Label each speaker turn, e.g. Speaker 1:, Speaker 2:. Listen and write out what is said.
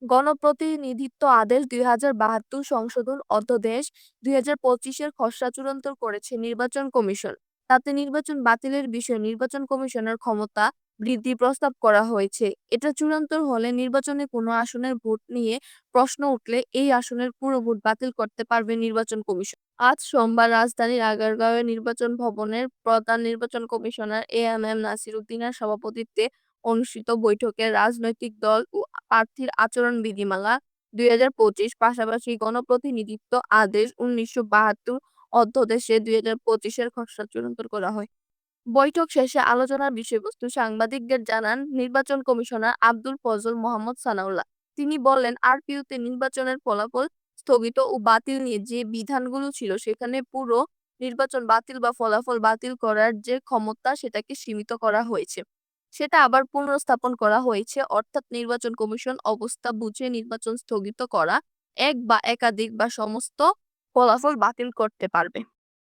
Speaker 1: গণপ্রতিনিধিত্ব আদেশ ২০৭২ সংশোধন অধ্যাদেশ ২০২৫-এর খসড়া চূড়ান্ত করেছে নির্বাচন কমিশন। তাতে নির্বাচন বাতিলের বিষয়ে নির্বাচন কমিশনের ক্ষমতা বৃদ্ধির প্রস্তাব করা হয়েছে। এটা চূড়ান্ত হলে নির্বাচনে কোনো আসনের ভোট নিয়ে প্রশ্ন উঠলে এই আসনের পুরো ভোট বাতিল করতে পারবে নির্বাচন কমিশন। আজ সোমবার রাজধানীর আগারগাঁওয়ে নির্বাচন ভবনের প্রধান নির্বাচন কমিশনার এএমএম নাসির উদ্দিনের সভাপতিত্বে অনুষ্ঠিত বৈঠকে রাজনৈতিক দল ও প্রার্থীর আচরণ বিধিমালা ২০২৫ পাশাপাশি গণপ্রতিনিধিত্ব আদেশ ১৯৭২ অধ্যাদেশে ২০২৫-এর খসড়া চূড়ান্ত করা হয়। বৈঠক শেষে আলোচনার বিষয়বস্তু সাংবাদিকদের জানান নির্বাচন কমিশনার আব্দুল ফজল মোহাম্মদ সানাউল্লাহ। তিনি বলেন, আরপিওতে নির্বাচনের ফলাফল স্থগিত ও বাতিল নিয়ে যে বিধানগুলো ছিল সেখানে পুরো নির্বাচন বাতিল বা ফলাফল বাতিল করার যে ক্ষমতা সেটাকে সীমিত করা হয়েছে। সেটা আবার পুনর্স্থাপন করা হয়েছে, অর্থাৎ নির্বাচন কমিশন অবস্থা বুঝে নির্বাচন স্থগিত করা, এক বা একাধিক বা সমস্ত ফলাফল বাতিল করতে পারবে।